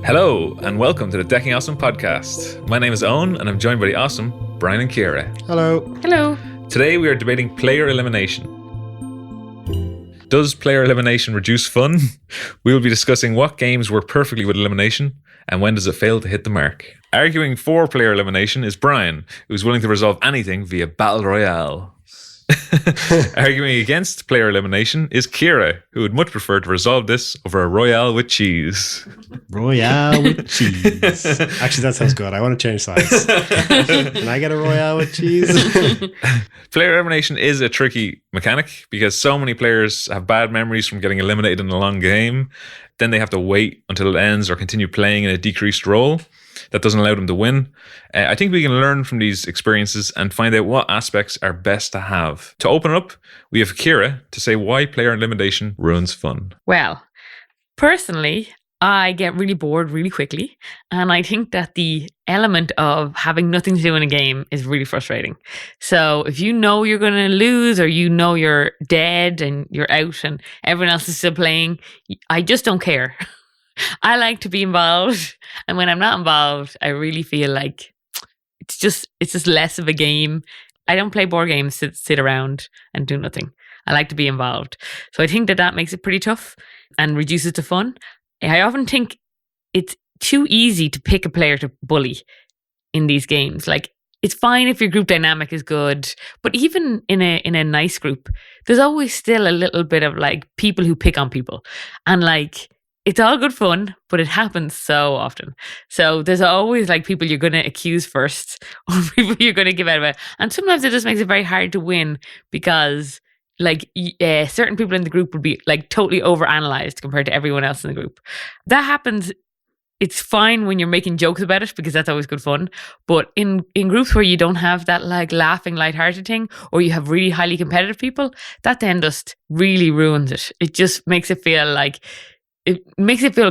Hello, and welcome to the Decking Awesome podcast. My name is Owen, and I'm joined by the awesome Brian and Ciara. Hello. Hello. Today we are debating player elimination. Does player elimination reduce fun? We will be discussing what games work perfectly with elimination, and when does it fail to hit the mark. Arguing for player elimination is Brian, who's willing to resolve anything via Battle Royale. Arguing against player elimination is Ciara, who would much prefer to resolve this over a Royale with cheese. Royale with cheese. Actually, that sounds good. I want to change sides. Can I get a Royale with cheese? Player elimination is a tricky mechanic because so many players have bad memories from getting eliminated in a long game. Then they have to wait until it ends or continue playing in a decreased role. That doesn't allow them to win. I think we can learn from these experiences and find out what aspects are best to have. To open it up, we have Ciara to say why player elimination ruins fun. Well, personally, I get really bored really quickly. And I think that the element of having nothing to do in a game is really frustrating. So if you know you're going to lose or you know you're dead and you're out and everyone else is still playing, I just don't care. I like to be involved, and when I'm not involved, I really feel like it's just less of a game. I don't play board games to sit around and do nothing. I like to be involved. So I think that makes it pretty tough and reduces the fun. I often think it's too easy to pick a player to bully in these games. Like, it's fine if your group dynamic is good, but even in a nice group, there's always still a little bit of like people who pick on people, and like, it's all good fun, but it happens so often. So there's always like people you're going to accuse first or people you're going to give out about. And sometimes it just makes it very hard to win because like certain people in the group would be like totally overanalyzed compared to everyone else in the group. That happens. It's fine when you're making jokes about it because that's always good fun. But in groups where you don't have that like laughing, lighthearted thing, or you have really highly competitive people, that then just really ruins it. It just makes it feel like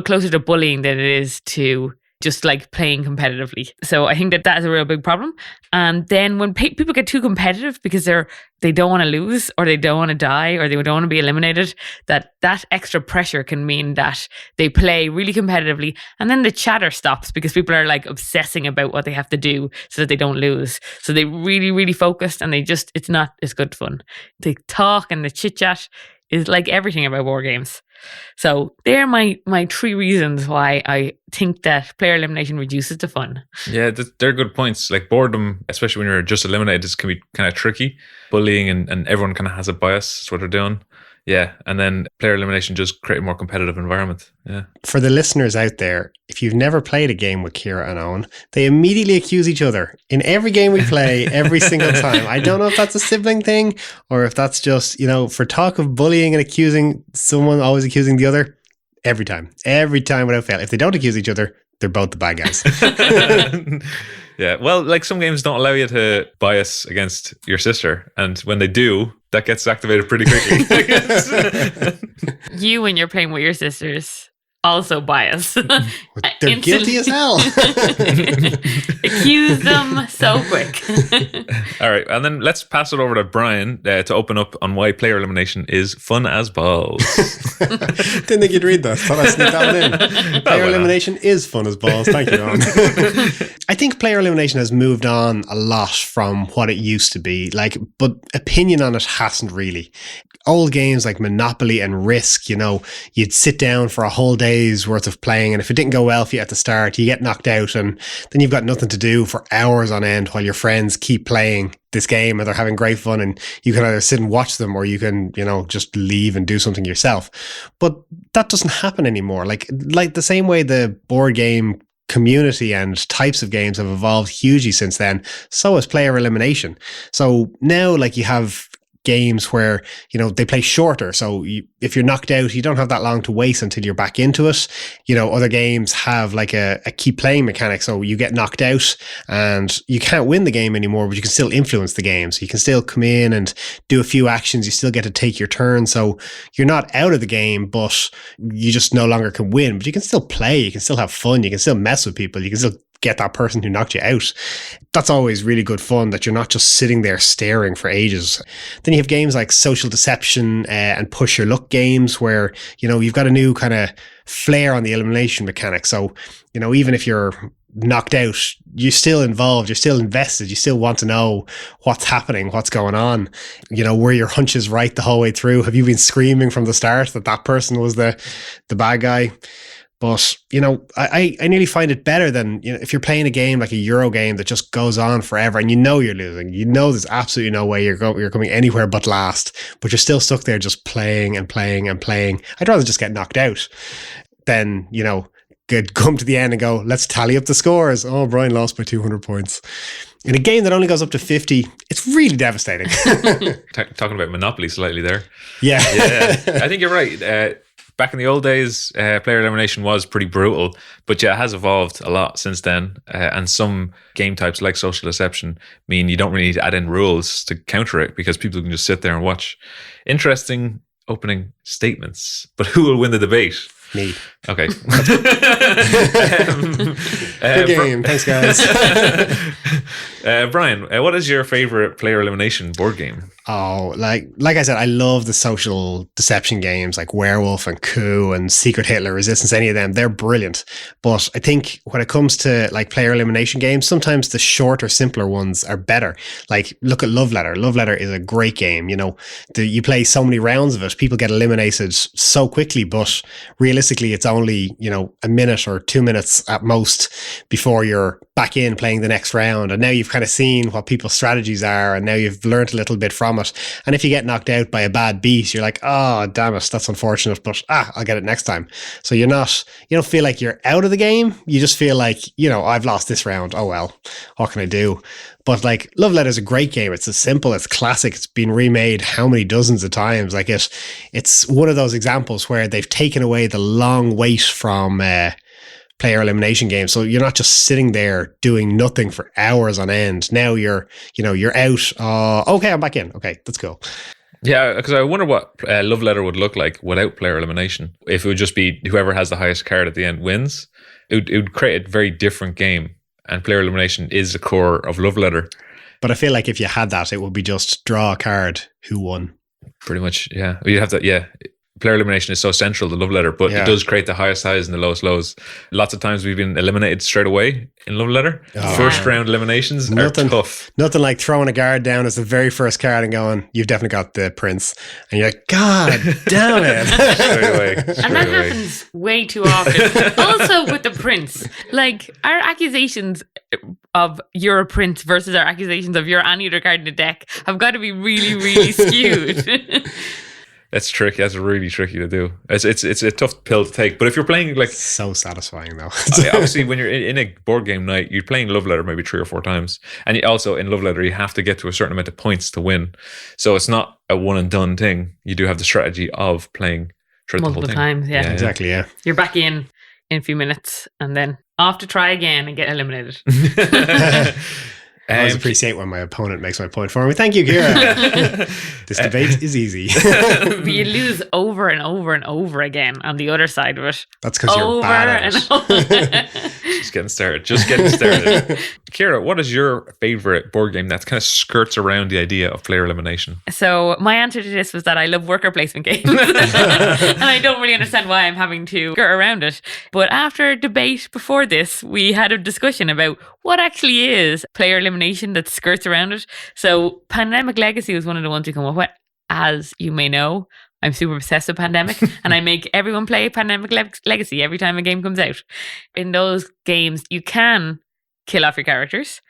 closer to bullying than it is to just like playing competitively. So I think that is a real big problem. And then when people get too competitive because they don't want to lose or they don't want to die or they don't want to be eliminated, that extra pressure can mean that they play really competitively, and then the chatter stops because people are like obsessing about what they have to do so that they don't lose. So they really, really focused, and it's not as good fun. The talk and the chit chat is like everything about war games. So they're my three reasons why I think that player elimination reduces the fun. Yeah, they're good points. Like boredom, especially when you're just eliminated, can be kind of tricky. Bullying and everyone kind of has a bias. That's what they're doing. Yeah, and then player elimination just create a more competitive environment. Yeah. For the listeners out there, if you've never played a game with Ciara and Owen, they immediately accuse each other in every game we play, every single time. I don't know if that's a sibling thing or if that's just, for talk of bullying and accusing someone, always accusing the other. Every time without fail. If they don't accuse each other, they're both the bad guys. Yeah, well, like some games don't allow you to bias against your sister, and when they do, that gets activated pretty quickly. You, when you're playing with your sisters, also bias. They're guilty as hell. Accuse them so quick. All right, and then let's pass it over to Brian to open up on why player elimination is fun as balls. Didn't think you'd read that. Thought I'd sneak that one in. Player elimination is fun as balls. Thank you, Ron. I think player elimination has moved on a lot from what it used to be. But opinion on it hasn't really. Old games like Monopoly and Risk, you'd sit down for a whole day's worth of playing, and if it didn't go well for you at the start, you get knocked out, and then you've got nothing to do for hours on end while your friends keep playing this game and they're having great fun, and you can either sit and watch them or you can, just leave and do something yourself. But that doesn't happen anymore. Like the same way the board game community and types of games have evolved hugely since then, so has player elimination. So now you have games where they play shorter, so if you're knocked out, you don't have that long to wait until you're back into it. Other games have like a keep playing mechanic, so you get knocked out and you can't win the game anymore, but you can still influence the game, so you can still come in and do a few actions. You still get to take your turn, so you're not out of the game, but you just no longer can win, but you can still play, you can still have fun, you can still mess with people, you can still get that person who knocked you out. That's always really good fun, that you're not just sitting there staring for ages. Then you have games like Social Deception and Push Your Luck games where, you've got a new kind of flair on the elimination mechanic. So, even if you're knocked out, you're still involved, you're still invested, you still want to know what's happening, what's going on. Were your hunches right the whole way through? Have you been screaming from the start that person was the bad guy? But, I nearly find it better than, if you're playing a game like a Euro game that just goes on forever and you're losing. There's absolutely no way you're coming anywhere but last, but you're still stuck there just playing and playing and playing. I'd rather just get knocked out than, come to the end and go, let's tally up the scores. Oh, Brian lost by 200 points. In a game that only goes up to 50, it's really devastating. Talking about Monopoly slightly there. Yeah. I think you're right. Back in the old days, player elimination was pretty brutal, but it has evolved a lot since then. And some game types like Social Deception mean you don't really need to add in rules to counter it because people can just sit there and watch. Interesting opening statements, but who will win the debate? Me. Okay. Good game. Thanks, guys. Brian, what is your favorite player elimination board game? Oh, like I said, I love the Social Deception games like Werewolf and Coup and Secret Hitler, Resistance, any of them. They're brilliant. But I think when it comes to like player elimination games, sometimes the shorter, simpler ones are better. Like look at Love Letter. Love Letter is a great game. You play so many rounds of it. People get eliminated so quickly, but realistically, it's only, a minute or 2 minutes at most before you're back in playing the next round. And now you've kind of seen what people's strategies are, and now you've learned a little bit from it. And if you get knocked out by a bad beat, you're like, oh, damn it, that's unfortunate, but I'll get it next time. So you don't feel like you're out of the game. You just feel like, I've lost this round. Oh, well, what can I do? But like Love Letter is a great game. It's simple, it's classic. It's been remade how many dozens of times. Like it's one of those examples where they've taken away the long wait from player elimination games. So you're not just sitting there doing nothing for hours on end. Now you're out. Okay, I'm back in. Okay, let's go. Yeah, because I wonder what Love Letter would look like without player elimination. If it would just be whoever has the highest card at the end wins, it would create a very different game. And player elimination is the core of Love Letter. But I feel like if you had that, it would be just draw a card, who won. Pretty much, yeah. You'd have to, yeah. Player elimination is so central to Love Letter, but it does create the highest highs and the lowest lows. Lots of times we've been eliminated straight away in Love Letter. Oh. First round eliminations are tough. Nothing like throwing a guard down as the very first card and going, you've definitely got the prince. And you're like, God damn it. Straight away. And that happens way too often. Also with the prince. Like our accusations of you're a prince versus our accusations of you're any other card in the deck have got to be really, really skewed. That's tricky. That's really tricky to do. It's a tough pill to take. But if you're playing like so satisfying though. Obviously, when you're in a board game night, you're playing Love Letter maybe 3 or 4 times, and you also in Love Letter you have to get to a certain amount of points to win. So it's not a one and done thing. You do have the strategy of playing multiple times. Yeah, exactly. Yeah, you're back in a few minutes, and then off to try again and get eliminated. I always appreciate when my opponent makes my point for me. Thank you, Kira. This debate is easy. But you lose over and over and over again on the other side of it. That's because you're bad at it. Just getting started. Kira, what is your favorite board game that kind of skirts around the idea of player elimination? So my answer to this was that I love worker placement games. And I don't really understand why I'm having to skirt around it. But after a debate before this, we had a discussion about what actually is player elimination that skirts around it. So Pandemic Legacy was one of the ones we come up with. As you may know, I'm super obsessed with Pandemic, and I make everyone play Pandemic Legacy every time a game comes out. In those games, you can kill off your characters.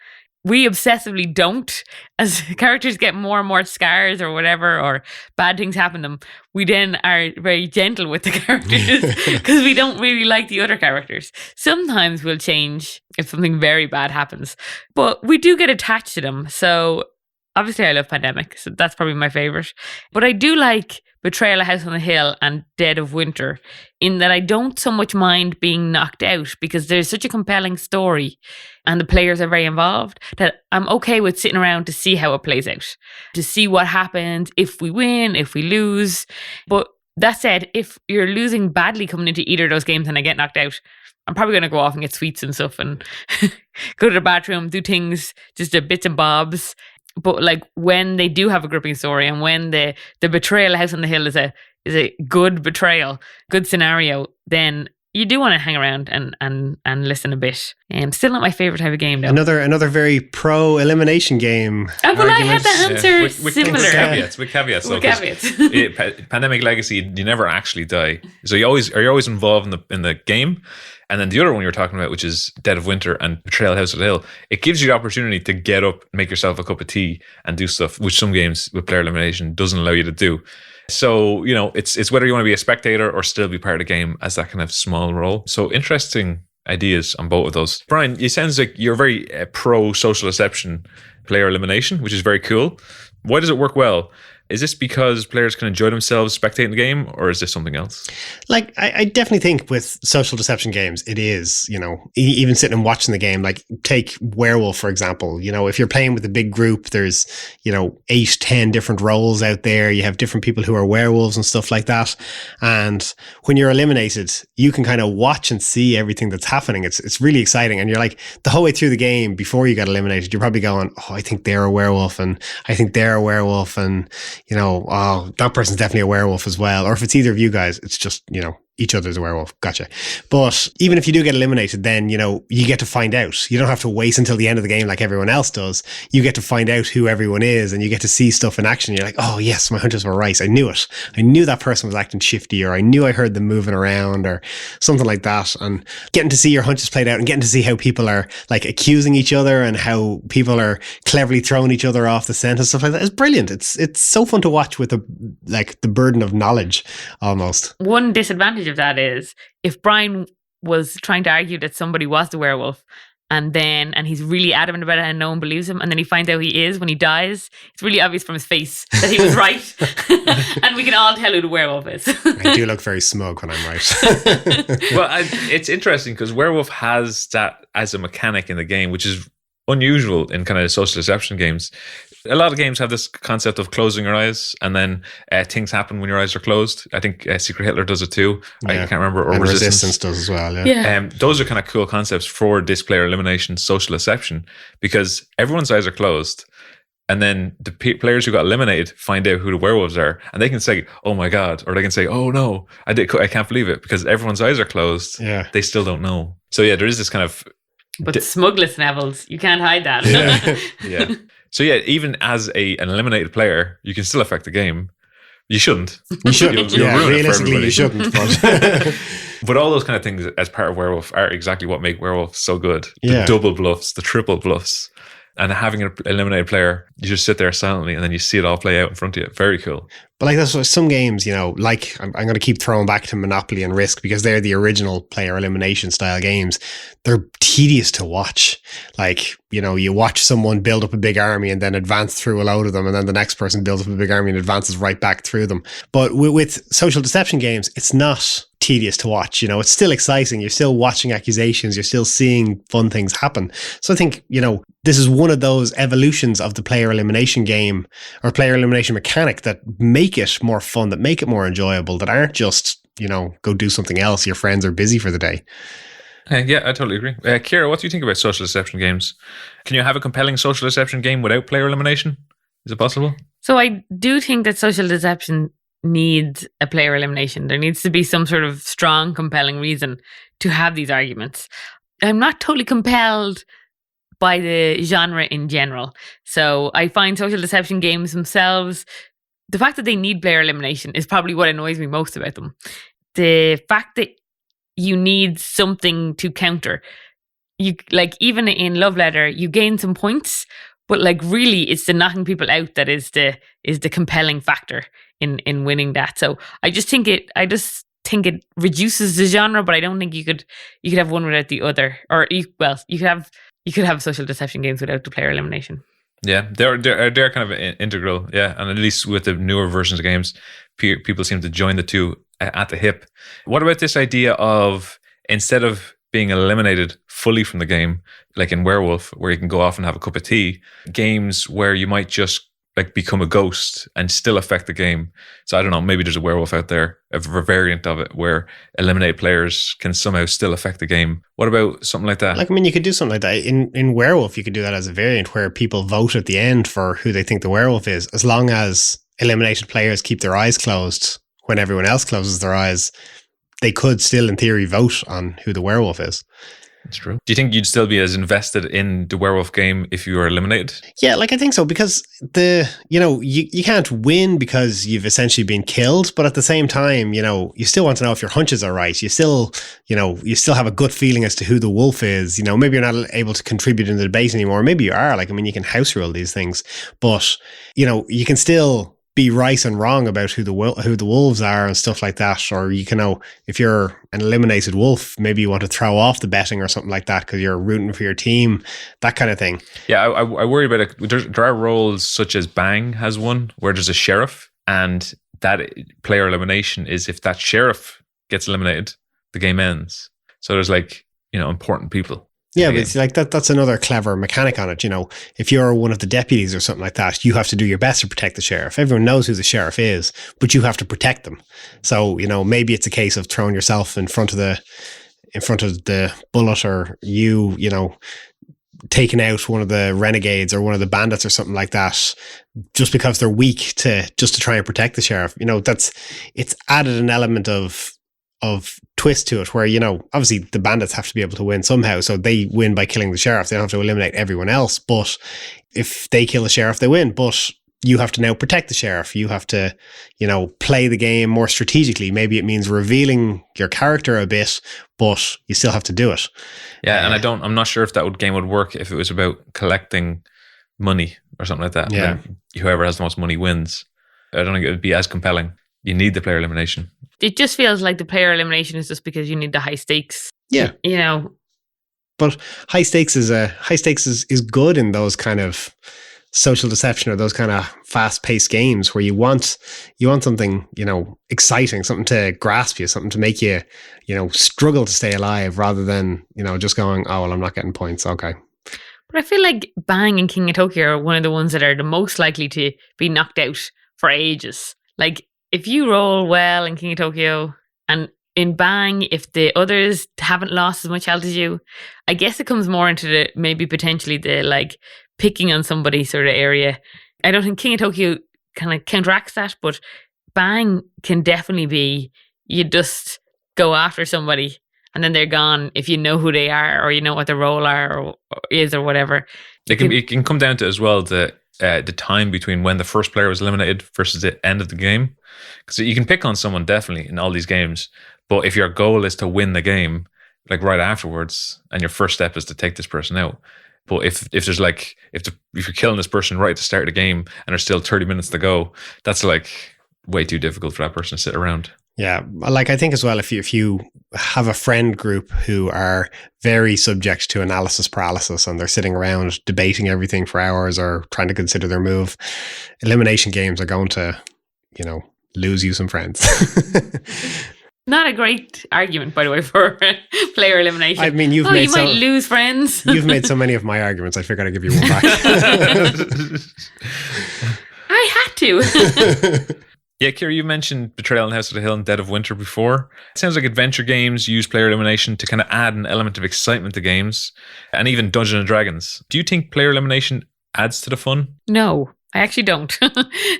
We obsessively don't. As characters get more and more scars or whatever, or bad things happen to them, we then are very gentle with the characters because we don't really like the other characters. Sometimes we'll change if something very bad happens, but we do get attached to them. So obviously I love Pandemic, so that's probably my favorite. But I do like Betrayal: A House on the Hill and Dead of Winter, in that I don't so much mind being knocked out because there's such a compelling story and the players are very involved that I'm okay with sitting around to see how it plays out, to see what happens, if we win, if we lose. But That said, if you're losing badly coming into either of those games and I get knocked out, I'm probably going to go off and get sweets and stuff and go to the bathroom, do things, just the bits and bobs. But like when they do have a gripping story and when the betrayal House on the Hill is a good betrayal, good scenario, then you do want to hang around and listen a bit. Still not my favorite type of game though. Another very pro elimination game. Well, I had the answer with similar. With caveats. Pandemic Legacy, you never actually die, so you're always involved in the game. And then the other one you were talking about, which is Dead of Winter and Betrayal House of the Hill, it gives you the opportunity to get up, make yourself a cup of tea, and do stuff, which some games with player elimination doesn't allow you to do. So, it's whether you want to be a spectator or still be part of the game as that kind of small role. So interesting ideas on both of those. Brian, it sounds like you're very pro social deception player elimination, which is very cool. Why does it work well? Is this because players can enjoy themselves spectating the game, or is this something else? Like, I definitely think with social deception games, it is, even sitting and watching the game, like take Werewolf, for example. If you're playing with a big group, there's, 8-10 different roles out there. You have different people who are werewolves and stuff like that. And when you're eliminated, you can kind of watch and see everything that's happening. It's really exciting. And you're like, the whole way through the game, before you got eliminated, you're probably going, oh, I think they're a werewolf and I think they're a werewolf. And oh, that person's definitely a werewolf as well. Or if it's either of you guys, it's just, each other's a werewolf. Gotcha. But even if you do get eliminated, then, you get to find out. You don't have to wait until the end of the game like everyone else does. You get to find out who everyone is and you get to see stuff in action. You're like, oh, yes, my hunters were right. I knew it. I knew that person was acting shifty, or I knew I heard them moving around or something like that. And getting to see your hunches played out and getting to see how people are like accusing each other and how people are cleverly throwing each other off the scent and stuff like that is brilliant. It's so fun to watch with the burden of knowledge almost. One disadvantage of that is if Brian was trying to argue that somebody was the werewolf and he's really adamant about it and no one believes him, and then he finds out he is when he dies, it's really obvious from his face that he was right. And we can all tell who the werewolf is. I do look very smug when I'm right. Well, it's interesting because werewolf has that as a mechanic in the game, which is unusual in kind of social deception games. A lot of games have this concept of closing your eyes and then things happen when your eyes are closed. I think Secret Hitler does it too. Yeah. I can't remember. Or and Resistance does as well. Yeah. Those are kind of cool concepts for this player elimination social deception, because everyone's eyes are closed. And then the players who got eliminated find out who the werewolves are, and they can say, "Oh my god," or they can say, "Oh no, I can't believe it," because everyone's eyes are closed. Yeah, they still don't know. So yeah, there is this kind of. But smugness levels, you can't hide that. Yeah. So yeah, even as an eliminated player, you can still affect the game. You shouldn't. You shouldn't. Realistically, you shouldn't. But all those kind of things as part of Werewolf are exactly what make Werewolf so good. Yeah. The double bluffs, the triple bluffs. And having an eliminated player, you just sit there silently and then you see it all play out in front of you. Very cool. But like that's what some games, like I'm going to keep throwing back to Monopoly and Risk because they're the original player elimination style games. They're tedious to watch. Like, you watch someone build up a big army and then advance through a load of them, and then the next person builds up a big army and advances right back through them. But with social deception games, it's not tedious to watch. It's still exciting. You're still watching accusations. You're still seeing fun things happen. So I think, this is one of those evolutions of the player elimination game or player elimination mechanic that make it more fun, that make it more enjoyable, that aren't just, go do something else. Your friends are busy for the day. Yeah, I totally agree. Kira, what do you think about social deception games? Can you have a compelling social deception game without player elimination? Is it possible? So I do think that social deception needs a player elimination. There needs to be some sort of strong, compelling reason to have these arguments. I'm not totally compelled by the genre in general. So I find social deception games themselves, the fact that they need player elimination is probably what annoys me most about them. The fact that you need something to counter. You like even in Love Letter, you gain some points, but like really it's the knocking people out that is the compelling factor in winning that. So I just think it reduces the genre, but I don't think you could have one without the other. Or you could have social deception games without the player elimination. Yeah, they're kind of integral. Yeah, and at least with the newer versions of games, people seem to join the two at the hip. What about this idea of instead of being eliminated fully from the game, like in Werewolf, where you can go off and have a cup of tea, games where you might just like become a ghost and still affect the game. So I don't know, maybe there's a werewolf out there, a variant of it where eliminated players can somehow still affect the game. What about something like that? Like, I mean, you could do something like that. In Werewolf, you could do that as a variant where people vote at the end for who they think the werewolf is, as long as eliminated players keep their eyes closed when everyone else closes their eyes. They could still, in theory, vote on who the werewolf is. That's true. Do you think you'd still be as invested in the werewolf game if you were eliminated? Yeah, like I think so, because you can't win because you've essentially been killed, but at the same time, you still want to know if your hunches are right. You still have a gut feeling as to who the wolf is. Maybe you're not able to contribute in the debate anymore. Maybe you are. Like, I mean, you can house rule these things, but you can still be right and wrong about who the wolves are and stuff like that. Or if you're an eliminated wolf, maybe you want to throw off the betting or something like that because you're rooting for your team, that kind of thing. Yeah, I worry about it. There are roles such as Bang has one where there's a sheriff, and that player elimination is if that sheriff gets eliminated, the game ends. So there's important people. Yeah, but it's like that's another clever mechanic on it. If you're one of the deputies or something like that, you have to do your best to protect the sheriff. Everyone knows who the sheriff is, but you have to protect them. So, maybe it's a case of throwing yourself in front of the bullet, or taking out one of the renegades or one of the bandits or something like that, just because they're weak to try and protect the sheriff. It's added an element of twist to it where, obviously the bandits have to be able to win somehow. So they win by killing the sheriff. They don't have to eliminate everyone else. But if they kill the sheriff, they win. But you have to now protect the sheriff. You have to, play the game more strategically. Maybe it means revealing your character a bit, but you still have to do it. Yeah. And I'm not sure if that game would work if it was about collecting money or something like that. Yeah. Whoever has the most money wins. I don't think it would be as compelling. You need the player elimination. It just feels like the player elimination is just because you need the high stakes. Yeah. But high stakes is good in those kind of social deception or those kind of fast-paced games where you want something, exciting, something to grasp you, something to make you, struggle to stay alive rather than, just going, oh, well, I'm not getting points. Okay. But I feel like Bang and King of Tokyo are one of the ones that are the most likely to be knocked out for ages. Like, if you roll well in King of Tokyo and in Bang, if the others haven't lost as much health as you, I guess it comes more into the maybe potentially the picking on somebody sort of area. I don't think King of Tokyo kind of counteracts that, but Bang can definitely be you just go after somebody and then they're gone if you know who they are or you know what their role or is or whatever. It can come down to as well the time between when the first player was eliminated versus the end of the game. Because you can pick on someone definitely in all these games, but if your goal is to win the game, like right afterwards, and your first step is to take this person out. But if there's if you're killing this person right at the start of the game and there's still 30 minutes to go, that's way too difficult for that person to sit around. Yeah, I think as well, if you have a friend group who are very subject to analysis paralysis and they're sitting around debating everything for hours or trying to consider their move, elimination games are going to, lose you some friends. Not a great argument, by the way, for player elimination. I mean, you might lose friends. You've made so many of my arguments. I figured I'd give you one back. I had to. Yeah, Kira, you mentioned Betrayal in House of the Hill and Dead of Winter before. It sounds like adventure games use player elimination to kind of add an element of excitement to games, and even Dungeons and Dragons. Do you think player elimination adds to the fun? No, I actually don't.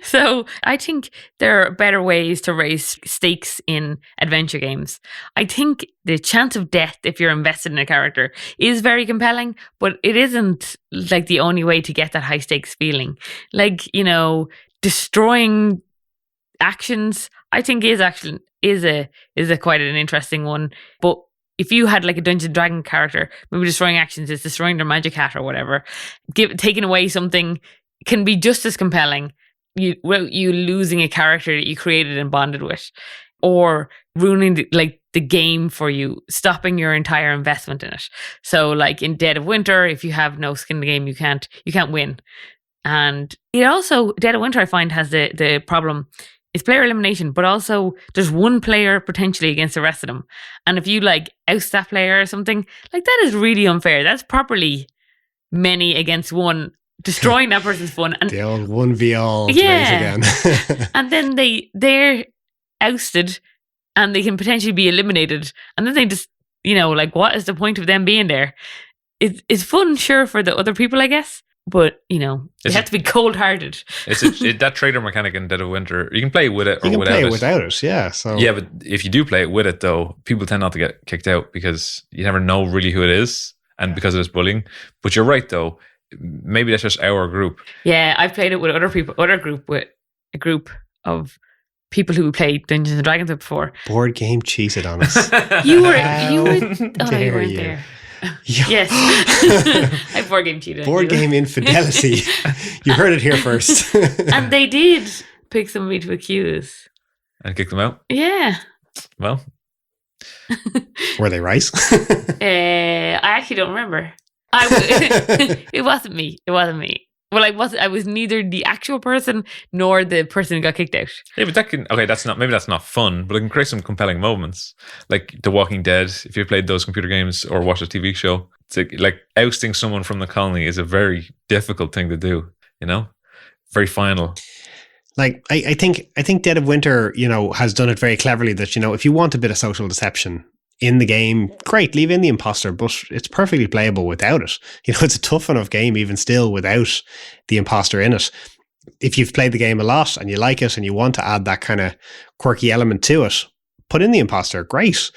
So I think there are better ways to raise stakes in adventure games. I think the chance of death if you're invested in a character is very compelling, but it isn't the only way to get that high stakes feeling. Destroying actions, I think is a quite an interesting one. But if you had a Dungeons and Dragon character, maybe destroying actions is destroying their magic hat or whatever, taking away something can be just as compelling. You losing a character that you created and bonded with, or ruining the game for you, stopping your entire investment in it. So in Dead of Winter, if you have no skin in the game, you can't win. And it also, Dead of Winter, I find, has the problem. It's player elimination, but also there's one player potentially against the rest of them. And if you oust that player or something, that is really unfair. That's properly many against one destroying that person's fun. And The old 1v all Yeah. debate again. and then they're ousted and they can potentially be eliminated. And then they just, like, what is the point of them being there? It's fun, sure, for the other people, I guess. But, they have to be cold-hearted. That trader mechanic in Dead of Winter, you can play with it or You can without play it. it without it, yeah. So Yeah, but if you do play it with it, though, people tend not to get kicked out because you never know really who it is, and because of this bullying. But you're right, though. Maybe that's just our group. Yeah, I've played it with with a group of people who played Dungeons and Dragons before. board game cheated on us. You were, How oh no, you dare weren't you. there. Yeah. Yes, I board game cheated. Board game infidelity. You heard it here first. And they did pick somebody to accuse. And kick them out. Yeah. Well, Were they right? I actually don't remember. It wasn't me. It wasn't me. Well, I was neither the actual person nor the person who got kicked out. yeah, but maybe that's not fun, but it can create some compelling moments. Like The Walking Dead, if you played those computer games or watched a TV show, it's like ousting someone from the colony is a very difficult thing to do, Very final. Like I think Dead of Winter, has done it very cleverly that, if you want a bit of social deception in the game, great, leave in the imposter, but it's perfectly playable without it. It's a tough enough game even still without the imposter in it. If you've played the game a lot and you like it and you want to add that kind of quirky element to it, put in the imposter, great.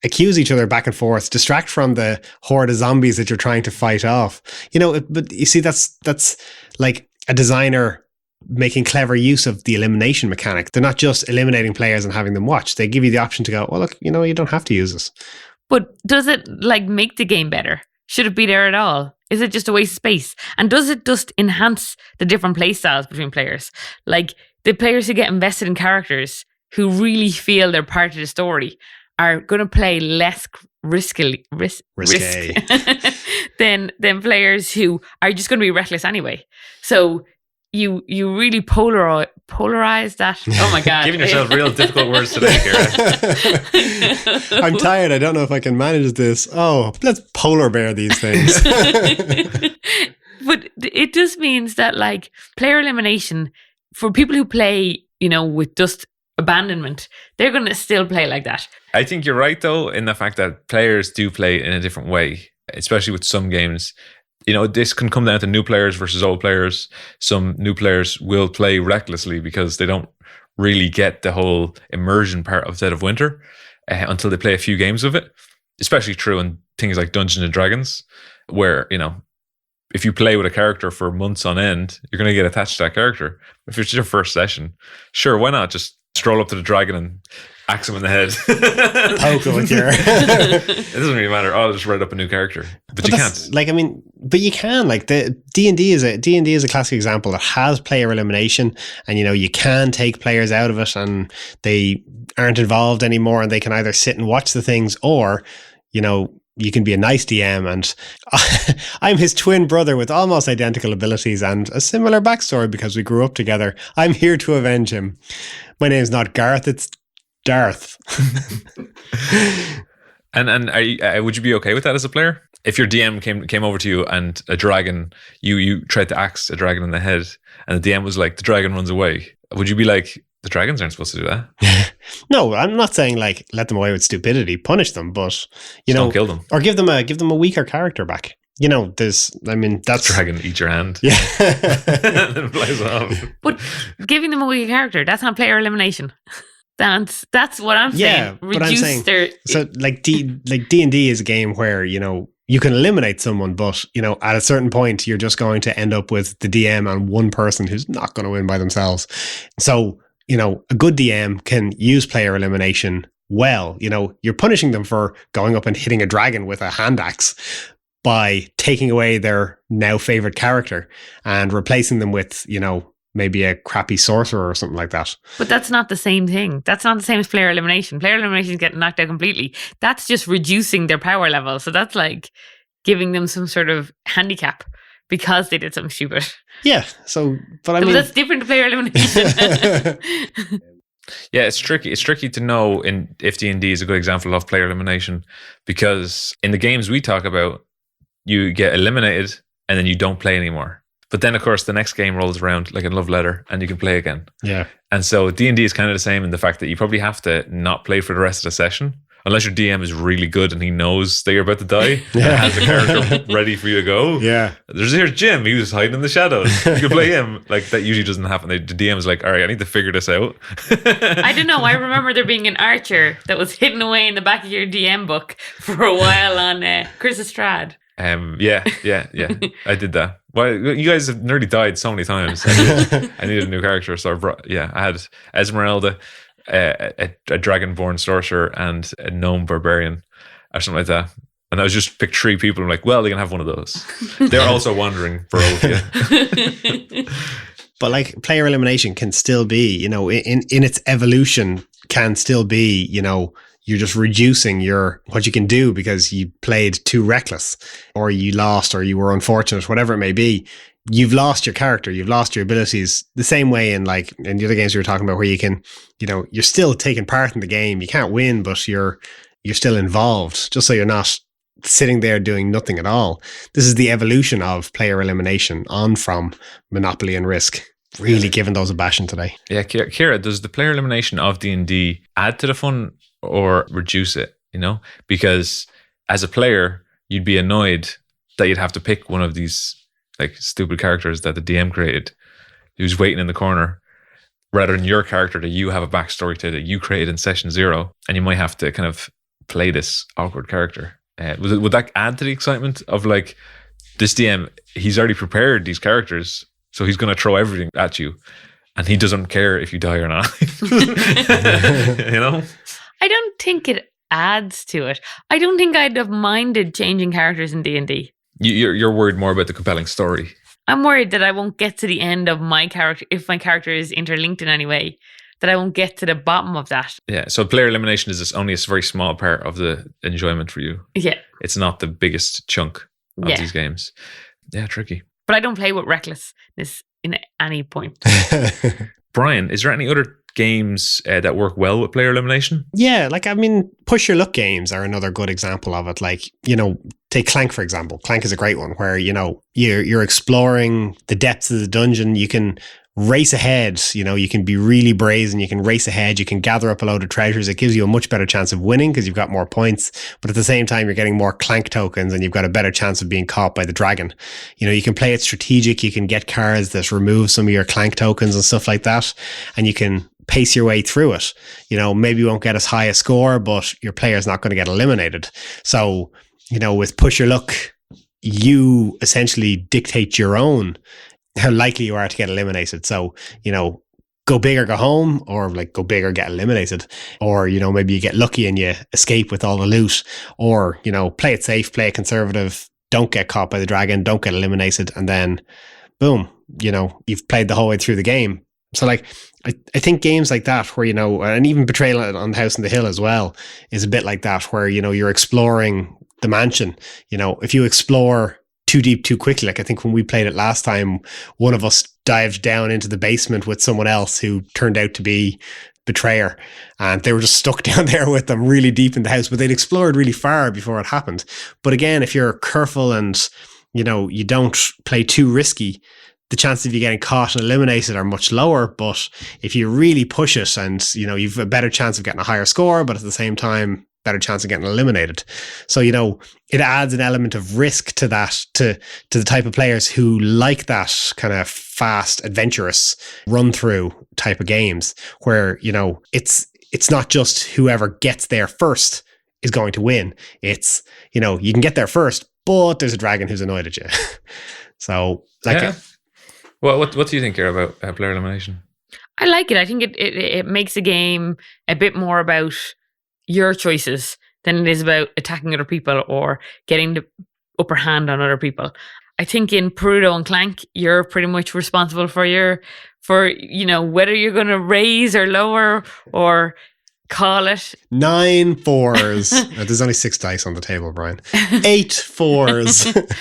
Accuse each other back and forth, distract from the horde of zombies that you're trying to fight off. But you see, that's like a designer making clever use of the elimination mechanic. They're not just eliminating players and having them watch. They give you the option to go, well, look, you don't have to use this. But does it make the game better? Should it be there at all? Is it just a waste of space? And does it just enhance the different play styles between players? Like the players who get invested in characters who really feel they're part of the story are going to play less risky than players who are just going to be reckless anyway. So you really polarize that. Oh my God. Giving yourself real difficult words today, Kira. I'm tired. I don't know if I can manage this. Oh, let's polar bear these things. But it just means that like player elimination for people who play, with just abandonment, they're going to still play like that. I think you're right, though, in the fact that players do play in a different way, especially with some games. This can come down to new players versus old players. Some new players will play recklessly because they don't really get the whole immersion part of Dead of Winter until they play a few games of it. Especially true in things like Dungeons and Dragons, where, if you play with a character for months on end, you're going to get attached to that character. If it's your first session, sure, why not just stroll up to the dragon and axe him in the head? Poke him with your... It doesn't really matter. I'll just write up a new character. But you can't. But you can. Like the D&D is a classic example that has player elimination, and you can take players out of it and they aren't involved anymore, and they can either sit and watch the things, or you can be a nice DM, and I'm his twin brother with almost identical abilities and a similar backstory because we grew up together. I'm here to avenge him. My name's not Garth, it's Darth. And would you be okay with that as a player? If your DM came over to you and a dragon, you tried to axe a dragon in the head, and the DM was like, the dragon runs away, would you be like, the dragons aren't supposed to do that? No, I'm not saying like let them away with stupidity, punish them, but don't kill them, or give them a weaker character back. That's dragon eat your hand. Yeah. And then it flies off. But giving them a weaker character, that's not player elimination. That's what I'm saying. Yeah, but I'm saying so like D&D is a game where you can eliminate someone, but at a certain point you're just going to end up with the DM and one person who's not going to win by themselves. So a good DM can use player elimination well. You're punishing them for going up and hitting a dragon with a hand axe by taking away their now favorite character and replacing them with, maybe a crappy sorcerer or something like that. But that's not the same thing. That's not the same as player elimination. Player elimination is getting knocked out completely. That's just reducing their power level. So that's like giving them some sort of handicap because they did something stupid. Yeah. So, but that's different to player elimination. Yeah, it's tricky. It's tricky to know if D&D is a good example of player elimination, because in the games we talk about, you get eliminated and then you don't play anymore. But then, of course, the next game rolls around like a love letter and you can play again. Yeah. And so D&D is kind of the same in the fact that you probably have to not play for the rest of the session. Unless your DM is really good and he knows that you're about to die and has a character ready for you to go. Yeah. Here's Jim. He was hiding in the shadows. You can play him. Like, that usually doesn't happen. The DM is like, all right, I need to figure this out. I don't know. I remember there being an archer that was hidden away in the back of your DM book for a while on Chris Estrad. Yeah. I did that. Well, you guys have nearly died so many times. I needed a new character. So I had Esmeralda, a dragonborn sorcerer, and a gnome barbarian or something like that. And I was just picked 3 people. I'm like, well, they can have one of those. They're also wandering for Ophia. But like player elimination can still be, you know, in its evolution can still be, you know, you're just reducing what you can do because you played too reckless or you lost or you were unfortunate, whatever it may be. You've lost your character, you've lost your abilities. The same way in the other games we were talking about where you can, you know, you're still taking part in the game. You can't win, but you're still involved, just so you're not sitting there doing nothing at all. This is the evolution of player elimination on from Monopoly and Risk. Really giving those a bashing today. Yeah, Kira, does the player elimination of D&D add to the fun or reduce it, you know? Because as a player, you'd be annoyed that you'd have to pick one of these like stupid characters that the DM created who's waiting in the corner, rather than your character that you have a backstory to that you created in session 0, and you might have to kind of play this awkward character. Would that add to the excitement of like, this DM, he's already prepared these characters, so he's going to throw everything at you, and he doesn't care if you die or not. You know? I don't think it adds to it. I don't think I'd have minded changing characters in D&D. You're worried more about the compelling story. I'm worried that I won't get to the end of my character, if my character is interlinked in any way, that I won't get to the bottom of that. Yeah, so player elimination is only a very small part of the enjoyment for you. Yeah. It's not the biggest chunk of these games. Yeah, tricky. But I don't play with recklessness in any point. Brian, is there any other games that work well with player elimination? Yeah, like, I mean, push your luck games are another good example of it. Like, you know, take Clank, for example. Clank is a great one where, you know, you're exploring the depths of the dungeon. You can race ahead, you know, you can be really brazen, you can race ahead, you can gather up a load of treasures. It gives you a much better chance of winning because you've got more points, but at the same time you're getting more Clank tokens and you've got a better chance of being caught by the dragon. You know, you can play it strategic, you can get cards that remove some of your Clank tokens and stuff like that, and you can pace your way through it. You know, maybe you won't get as high a score, but your player's not going to get eliminated. So, you know, with Push Your Luck, you essentially dictate your own how likely you are to get eliminated. So, you know, go big or go home, or like go big or get eliminated, or, you know, maybe you get lucky and you escape with all the loot, or, you know, play it safe, play it conservative, don't get caught by the dragon, don't get eliminated, and then boom, you know, you've played the whole way through the game. So like, I think games like that where, you know, and even Betrayal on the House on the Hill as well is a bit like that, where, you know, you're exploring the mansion. You know, if you explore too deep too quickly, like I think when we played it last time, one of us dived down into the basement with someone else who turned out to be Betrayer, and they were just stuck down there with them really deep in the house, but they'd explored really far before it happened. But again, if you're careful and, you know, you don't play too risky, the chances of you getting caught and eliminated are much lower. But if you really push it and, you know, you've a better chance of getting a higher score, but at the same time, better chance of getting eliminated. So, you know, it adds an element of risk to that, to the type of players who like that kind of fast, adventurous run through type of games where, you know, it's not just whoever gets there first is going to win. It's, you know, you can get there first, but there's a dragon who's annoyed at you. So, like, yeah. Well, what do you think here about player elimination? I like it. I think it makes a game a bit more about your choices than it is about attacking other people or getting the upper hand on other people. I think in Perudo and Clank, you're pretty much responsible for you know, whether you're going to raise or lower or call it. 9 4s. There's only 6 dice on the table, Brian. 8 4s.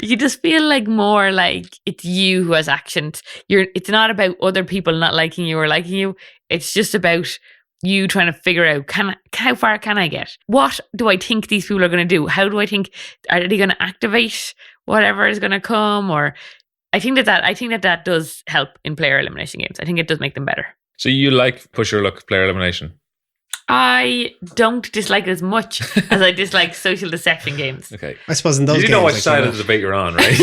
You just feel like more like it's you who has actions. It's not about other people not liking you or liking you. It's just about you trying to figure out, how far can I get? What do I think these people are going to do? How do I think, are they going to activate whatever is going to come? Or I think that does help in player elimination games. I think it does make them better. So you like push your luck player elimination? I don't dislike it as much as I dislike social deception games. Okay. I suppose in those You games, know what like, side of the debate you're on, right?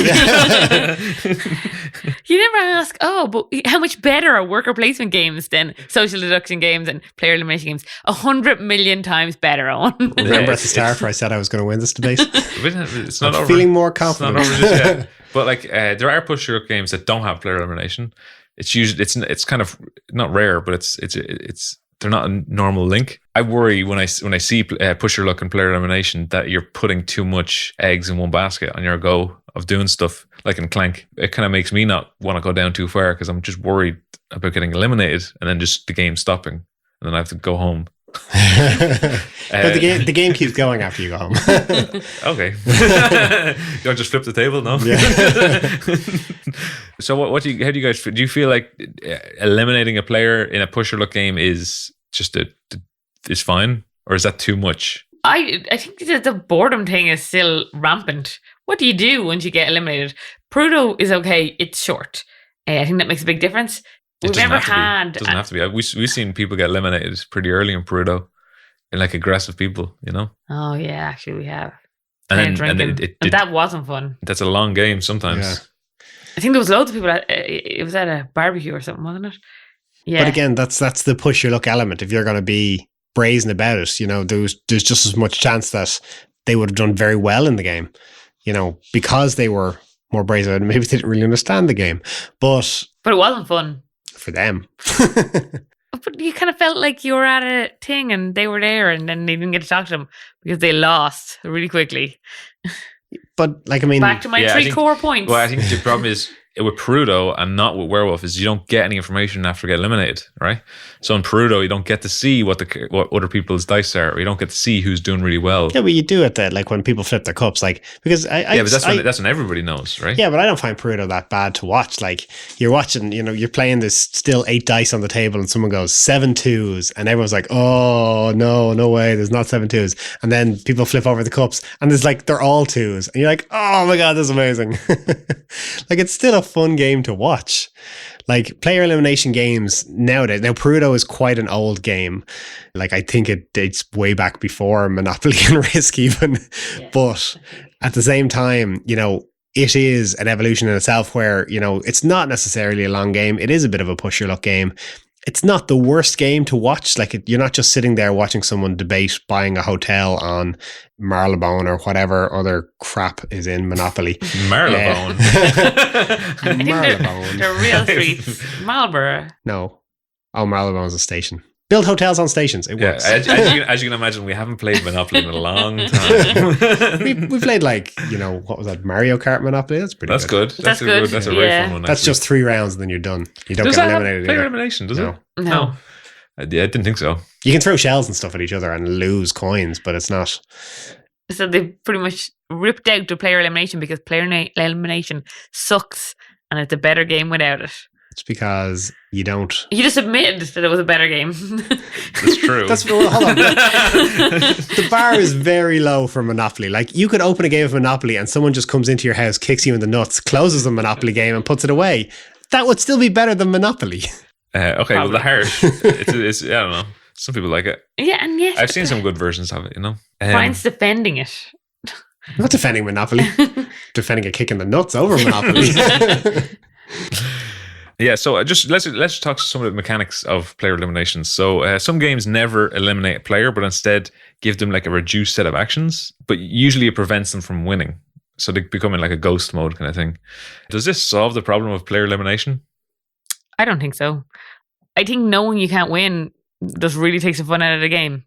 You never ask, but how much better are worker placement games than social deduction games and player elimination games? 100 million times better, Owen. remember at the start where I said I was going to win this debate? It's not I'm over. feeling more It's not confident. over just yet. But like, there are push your luck games that don't have player elimination. It's usually it's kind of not rare, but it's they're not a normal link. I worry when I see push your luck and player elimination that you're putting too much eggs in one basket on your go of doing stuff like in Clank. It kind of makes me not want to go down too far because I'm just worried about getting eliminated and then just the game stopping and then I have to go home. But the game keeps going after you go home. Okay. You don't just flip the table, no? Yeah. So how do you guys feel? Do you feel like eliminating a player in a push or luck game is just is fine, or is that too much? I think that the boredom thing is still rampant. What do you do once you get eliminated? Prudo is okay. It's short. I think that makes a big difference. We've never had. It doesn't have to be. We've seen people get eliminated pretty early in Perudo, and like aggressive people, you know. Oh yeah, actually we have. And And that wasn't fun. That's a long game sometimes. Yeah. I think there was loads of people. It was at a barbecue or something, wasn't it? Yeah. But again, that's the push your luck element. If you're going to be brazen about it, you know, there's just as much chance that they would have done very well in the game, you know, because they were more brazen and maybe they didn't really understand the game. But it wasn't fun for them. But you kind of felt like you were at a thing and they were there and then they didn't get to talk to them because they lost really quickly. But like, I mean, back to my three core points. Well, I think the problem is with Perudo and not with Werewolf is you don't get any information after you get eliminated, right? So in Perudo, you don't get to see what other people's dice are, or you don't get to see who's doing really well. yeah, but you do it that like when people flip their cups, like because but that's when everybody knows, right? Yeah, but I don't find Perudo that bad to watch. Like you're watching, you know, you're playing this still 8 dice on the table, and someone goes 7 2s, and everyone's like, "Oh no way, there's not 7 2s." And then people flip over the cups, and there's like they're all 2s, and you're like, "Oh my god, this is amazing!" Like it's still a fun game to watch. Like player elimination games nowadays. Now Perudo is quite an old game. Like I think it dates way back before Monopoly and Risk even. Yeah. But at the same time, you know, it is an evolution in itself where, you know, it's not necessarily a long game. It is a bit of a push your luck game. It's not the worst game to watch. Like you're not just sitting there watching someone debate buying a hotel on Marylebone or whatever other crap is in Monopoly. Marylebone. Marylebone. They're real streets. Marlborough. No. Oh, Marylebone's a station. Build hotels on stations. It works. As you can imagine, we haven't played Monopoly in a long time. we played like, you know, what was that? Mario Kart Monopoly? That's pretty good. That's good. That's a very fun one. That's just 3 rounds and then you're done. You don't get eliminated. Player elimination, does it? No. I didn't think so. You can throw shells and stuff at each other and lose coins, but it's not. So they pretty much ripped out the player elimination because player elimination sucks and it's a better game without it. It's because you don't. You just admitted that it was a better game. That's true. Hold on. The bar is very low for Monopoly. Like you could open a game of Monopoly and someone just comes into your house, kicks you in the nuts, closes the Monopoly game and puts it away. That would still be better than Monopoly. Okay, well the harsh. It's I don't know. Some people like it. Yeah, and yes, I've seen some good versions of it. You know, Brian's defending it. I'm not defending Monopoly. Defending a kick in the nuts over Monopoly. Yeah, so let's talk some of the mechanics of player eliminations. So some games never eliminate a player, but instead give them like a reduced set of actions. But usually it prevents them from winning, so they become in like a ghost mode kind of thing. Does this solve the problem of player elimination? I don't think so. I think knowing you can't win just really takes the fun out of the game.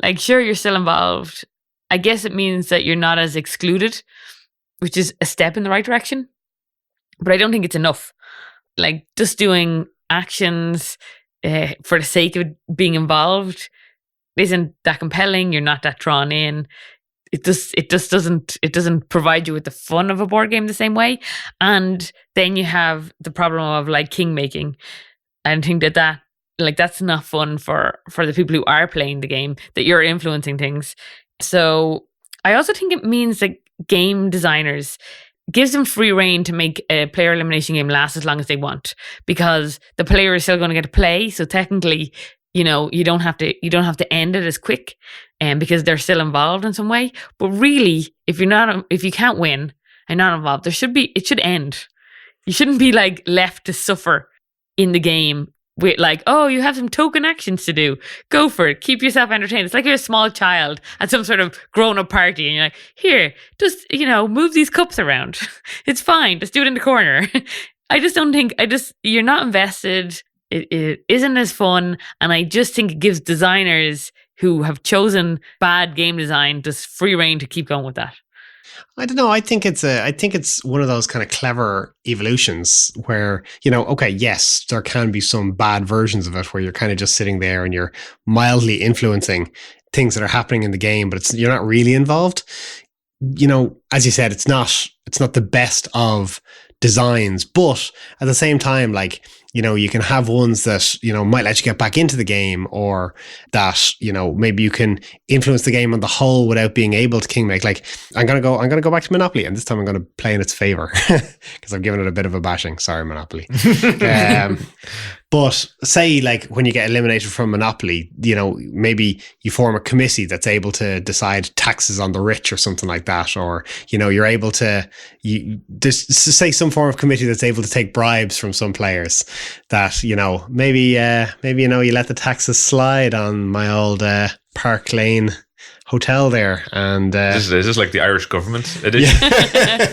Like, sure, you're still involved. I guess it means that you're not as excluded, which is a step in the right direction. But I don't think it's enough. Like, just doing actions for the sake of being involved isn't that compelling. You're not that drawn in. It just doesn't provide you with the fun of a board game the same way. And then you have the problem of like king making. I think that like that's not fun for the people who are playing the game, that you're influencing things. So I also think it means that game designers gives them free reign to make a player elimination game last as long as they want, because the player is still going to get to play. So technically, you don't have to end it as quick, because they're still involved in some way. But really, if you can't win and not involved, it should end. You shouldn't be like left to suffer in the game with like, oh, you have some token actions to do. Go for it. Keep yourself entertained. It's like you're a small child at some sort of grown-up party and you're like, here, just, move these cups around. It's fine. Just do it in the corner. I just don't think, you're not invested. It isn't as fun. And I just think it gives designers who have chosen bad game design just free reign to keep going with that. I don't know. I think it's one of those kind of clever evolutions where, okay, yes, there can be some bad versions of it where you're kind of just sitting there and you're mildly influencing things that are happening in the game, but you're not really involved. As you said, it's not the best of designs, but at the same time, like, you can have ones that, might let you get back into the game, or that, maybe you can influence the game on the whole without being able to kingmake. Like, I'm going to go back to Monopoly, and this time I'm going to play in its favor because I've given it a bit of a bashing. Sorry, Monopoly. But say, like, when you get eliminated from Monopoly, maybe you form a committee that's able to decide taxes on the rich or something like that. Or, you're able to, say some form of committee that's able to take bribes from some players that, maybe, you let the taxes slide on my old Park Lane hotel there. And is this like the Irish government edition? Yeah.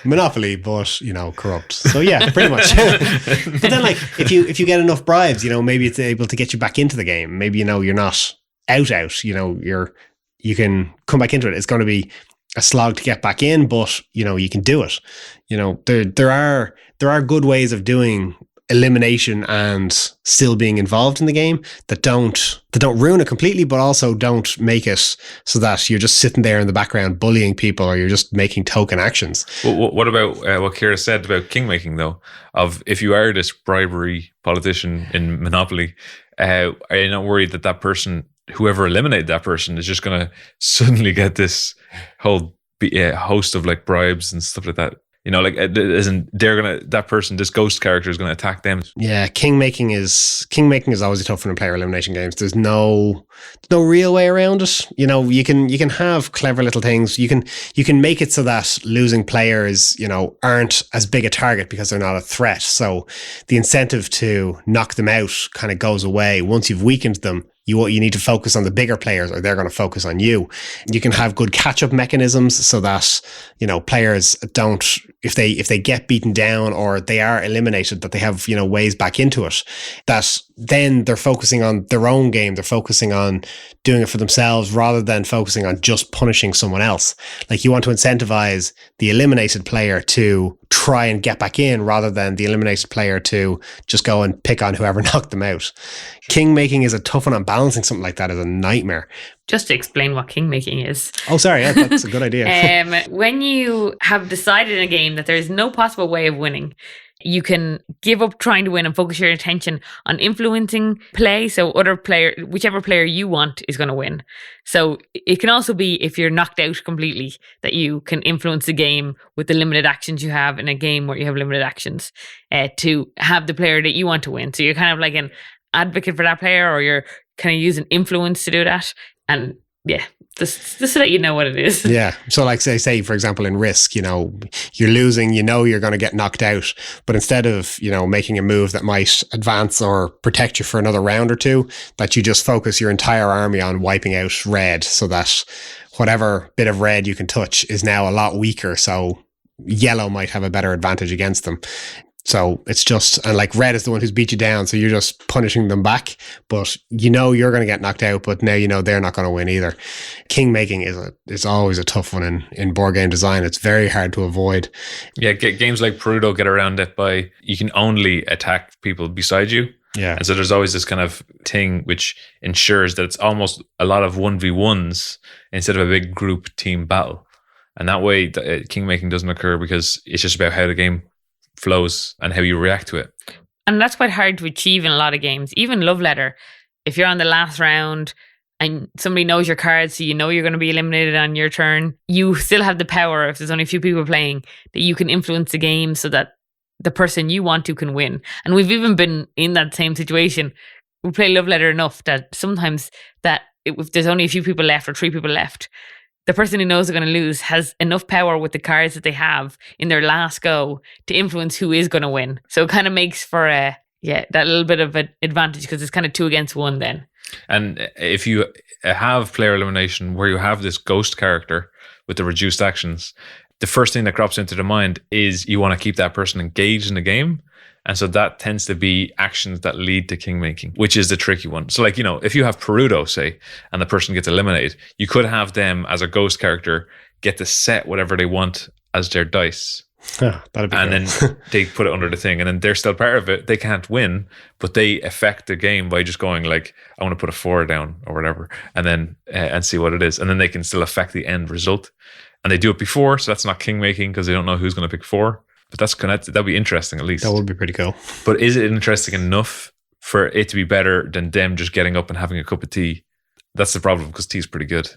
Monopoly, but corrupt. So yeah, pretty much. But then, like, if you get enough bribes, maybe it's able to get you back into the game. Maybe you're not out. You can come back into it. It's going to be a slog to get back in, but you can do it. There are good ways of doing elimination and still being involved in the game that don't ruin it completely, but also don't make it so that you're just sitting there in the background bullying people, or you're just making token actions. Well, what about what Kira said about kingmaking, though? Of if you are this bribery politician in Monopoly, are you not worried that person, whoever eliminated that person, is just going to suddenly get this whole host of like bribes and stuff like that? That person, this ghost character, is going to attack them. Yeah, kingmaking is always a tough one in player elimination games. There's no real way around it. You can have clever little things. You can make it so that losing players, aren't as big a target because they're not a threat. So the incentive to knock them out kind of goes away once you've weakened them. You need to focus on the bigger players, or they're going to focus on you. You can have good catch-up mechanisms so that, players don't, if they get beaten down or they are eliminated, that they have, ways back into it. That then they're focusing on their own game. They're focusing on doing it for themselves rather than focusing on just punishing someone else. Like, you want to incentivize the eliminated player to try and get back in rather than the eliminated player to just go and pick on whoever knocked them out. Kingmaking is a tough one, and balancing something like that is a nightmare. Just to explain what kingmaking is. Oh, sorry. Yeah, that's a good idea. When you have decided in a game that there is no possible way of winning, you can give up trying to win and focus your attention on influencing play. So whichever player you want is going to win. So it can also be, if you're knocked out completely, that you can influence the game with the limited actions you have in a game where you have limited actions to have the player that you want to win. So you're kind of like an advocate for that player, or you're kind of using influence to do that. And yeah, just so that you know what it is. Yeah. So like say for example, in Risk, you're losing, you're going to get knocked out, but instead of, making a move that might advance or protect you for another round or two, that you just focus your entire army on wiping out red, so that whatever bit of red you can touch is now a lot weaker. So yellow might have a better advantage against them. So it's just, and like red is the one who's beat you down, so you're just punishing them back, but you're going to get knocked out, but now they're not going to win either. Kingmaking is always a tough one in board game design. It's very hard to avoid. Yeah, games like Perudo get around it by, you can only attack people beside you. Yeah. And so there's always this kind of thing which ensures that it's almost a lot of 1v1s instead of a big group team battle. And that way, kingmaking doesn't occur, because it's just about how the game flows and how you react to it. And that's quite hard to achieve in a lot of games. Even Love Letter, if you're on the last round and somebody knows your cards, so you know you're going to be eliminated on your turn, you still have the power, if there's only a few people playing, that you can influence the game so that the person you want to can win. And we've even been in that same situation. We play Love Letter enough that sometimes that if there's only a few people left or 3 people left, the person who knows they're going to lose has enough power with the cards that they have in their last go to influence who is going to win. So it kind of makes for that little bit of an advantage, because it's kind of 2 against 1 then. And if you have player elimination where you have this ghost character with the reduced actions, the first thing that crops into the mind is you want to keep that person engaged in the game. And so that tends to be actions that lead to king making, which is the tricky one. So like, if you have Perudo, say, and the person gets eliminated, you could have them as a ghost character get to set whatever they want as their dice. That'd be and cool. Then they put it under the thing, and then they're still part of it. They can't win, but they affect the game by just going like, I want to put a 4 down or whatever, and then and see what it is, and then they can still affect the end result. And they do it before, so that's not king making because they don't know who's going to pick 4. But that'd be interesting at least. That would be pretty cool. But is it interesting enough for it to be better than them just getting up and having a cup of tea? That's the problem, because tea's pretty good.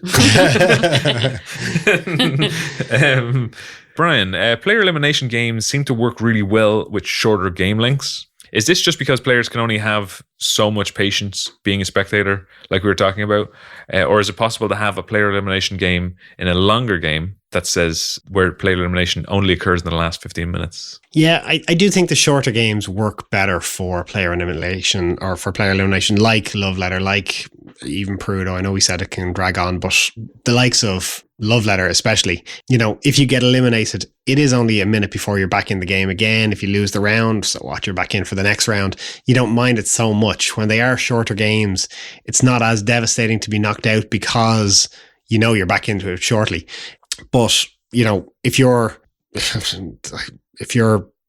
Brian, player elimination games seem to work really well with shorter game lengths. Is this just because players can only have so much patience being a spectator, like we were talking about? Or is it possible to have a player elimination game in a longer game that says where player elimination only occurs in the last 15 minutes? Yeah, I do think the shorter games work better for player elimination, or for player elimination, like Love Letter, like even Perudo. I know we said it can drag on, but the likes of Love Letter especially, if you get eliminated, it is only a minute before you're back in the game again. If you lose the round, so what, you're back in for the next round. You don't mind it so much. When they are shorter games, it's not as devastating to be knocked out because you're back into it shortly. But, if you're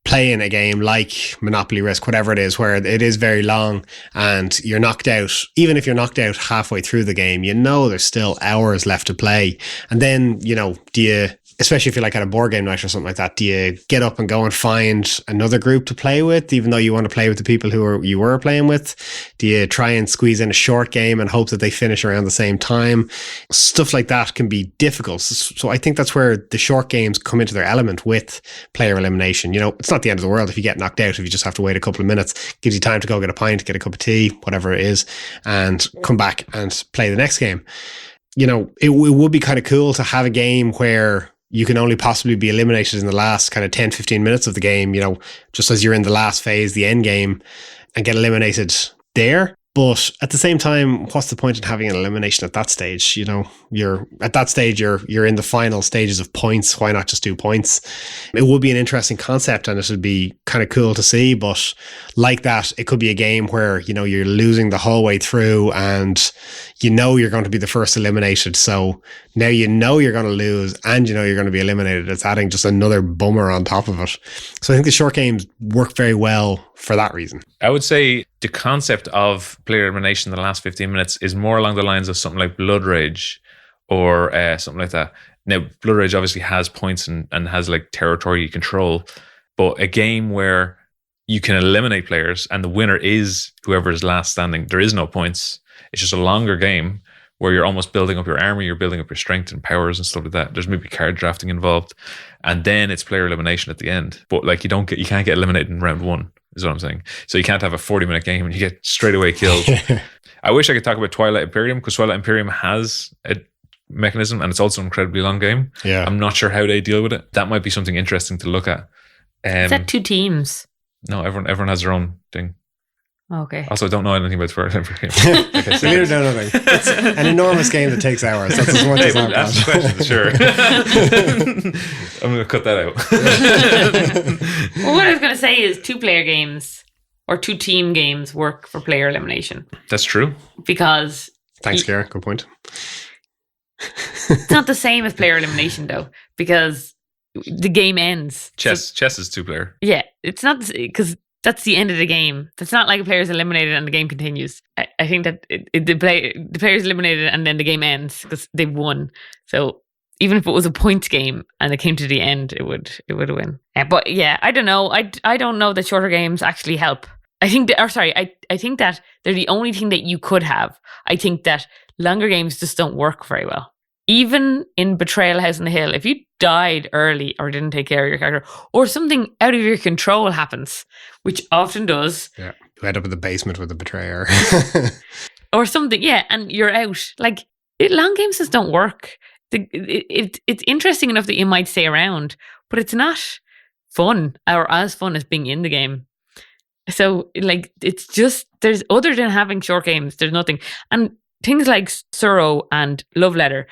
playing a game like Monopoly Risk, whatever it is, where it is very long and you're knocked out, even if you're knocked out halfway through the game, there's still hours left to play. And then, do you, especially if you're like at a board game night or something like that, do you get up and go and find another group to play with, even though you want to play with the people you were playing with? Do you try and squeeze in a short game and hope that they finish around the same time? Stuff like that can be difficult. So I think that's where the short games come into their element with player elimination. It's not the end of the world if you get knocked out, if you just have to wait a couple of minutes. Gives you time to go get a pint, get a cup of tea, whatever it is, and come back and play the next game. It would be kind of cool to have a game where you can only possibly be eliminated in the last kind of 10, 15 minutes of the game, just as you're in the last phase, the end game, and get eliminated there. But at the same time, what's the point in having an elimination at that stage? You're at that stage, you're in the final stages of points. Why not just do points? It would be an interesting concept, and it would be kind of cool to see. But like that, it could be a game where, you're losing the whole way through and you're going to be the first eliminated. So now you're going to lose and you're going to be eliminated. It's adding just another bummer on top of it. So I think the short games work very well for that reason. I would say the concept of player elimination in the last 15 minutes is more along the lines of something like Blood Rage or something like that. Now, Blood Rage obviously has points and has like territory you control, but a game where you can eliminate players and the winner is whoever is last standing. There is no points. It's just a longer game where you're almost building up your army, you're building up your strength and powers and stuff like that. There's maybe card drafting involved, and then it's player elimination at the end. But like you can't get eliminated in round 1. Is what I'm saying. So you can't have a 40-minute game and you get straight away killed. I wish I could talk about Twilight Imperium, because Twilight Imperium has a mechanism and it's also an incredibly long game. Yeah, I'm not sure how they deal with it. That might be something interesting to look at. Is that 2 teams? No, everyone has their own thing. Okay. Also, I don't know anything about Twilight Imperium. Neither do nothing. It's an enormous game that takes hours. That's as much as I'm ask the question, sure. I'm going to cut that out. Well, what I was going to say is 2-player games or 2-team games work for player elimination. That's true. Because... Thanks, Kara. Good point. It's not the same as player elimination, though, because the game ends. Chess is 2-player. Yeah, it's not, because that's the end of the game. It's not like a player's eliminated and the game continues. I think that the player's eliminated and then the game ends because they've won. So even if it was a points game and it came to the end, it would win. But yeah, I don't know. I don't know that shorter games actually help. I think that, I think that they're the only thing that you could have. I think that longer games just don't work very well. Even in Betrayal House on the Hill, if you died early or didn't take care of your character, or something out of your control happens, which often does. Yeah. You end up in the basement with a betrayer. Or something, yeah, and you're out. Like, long games just don't work. It's interesting enough that you might stay around, but it's not fun or as fun as being in the game. So, like, it's just, there's, other than having short games, there's nothing. And things like Sorrow and Love Letter,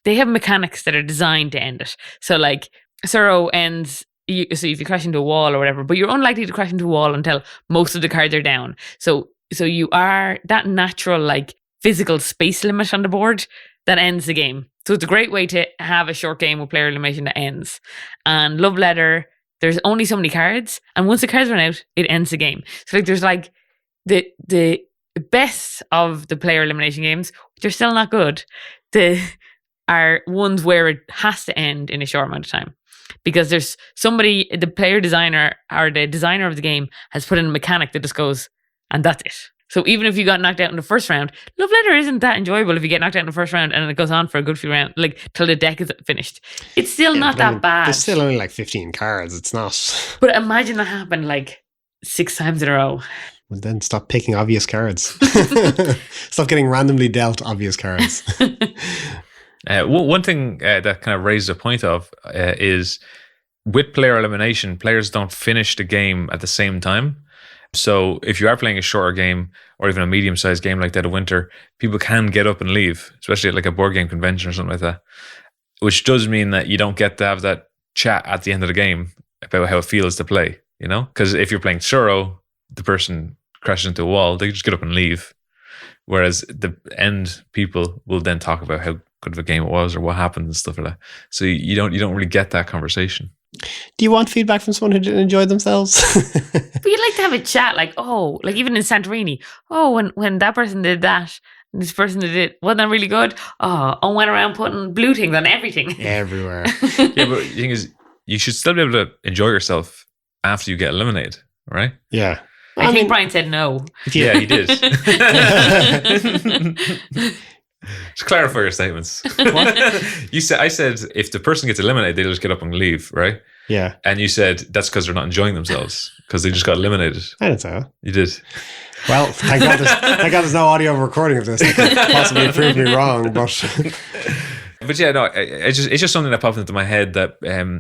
they have mechanics that are designed to end it. So, like, Sorrow ends, so if you crash into a wall or whatever, but you're unlikely to crash into a wall until most of the cards are down. So you are that natural, like, physical space limit on the board that ends the game. So it's a great way to have a short game with player elimination that ends. And Love Letter, there's only so many cards, and once the cards run out, it ends the game. So, like, there's like the best of the player elimination games, which are still not good, are ones where it has to end in a short amount of time. Because there's somebody, the player designer or the designer of the game has put in a mechanic that just goes, and that's it. So even if you got knocked out in the first round, Love Letter isn't that enjoyable if you get knocked out in the first round and it goes on for a good few rounds, like till the deck is finished. It's still not that bad. There's still only like 15 cards. It's not. But imagine that happened like 6 times in a row. Well, then stop picking obvious cards. Stop getting randomly dealt obvious cards. One thing that kind of raises a point of is with player elimination, players don't finish the game at the same time. So if you are playing a shorter game or even a medium-sized game like Dead of Winter, people can get up and leave, especially at like a board game convention or something like that, which does mean that you don't get to have that chat at the end of the game about how it feels to play, you know? Because if you're playing Sorrow, the person crashes into a wall, they just get up and leave. Whereas the end people will then talk about how good of a game it was or what happened and stuff like that. So you don't really get that conversation. Do you want feedback from someone who didn't enjoy themselves? But you'd like to have a chat, like, oh, like even in Santorini, oh, when that person did that, and this person did it, wasn't that really good? Oh, I went around putting blue things on everything. Everywhere. Yeah, but the thing is, you should still be able to enjoy yourself after you get eliminated, right? Yeah. I think Brian said no. Yeah, he did. Just clarify your statements. What? I said if the person gets eliminated, they'll just get up and leave, right? Yeah. And you said that's because they're not enjoying themselves because they just got eliminated. I didn't say that. You did. Well, thank God there's no audio recording of this. It could possibly prove me wrong, but yeah, no, it's just something that popped into my head that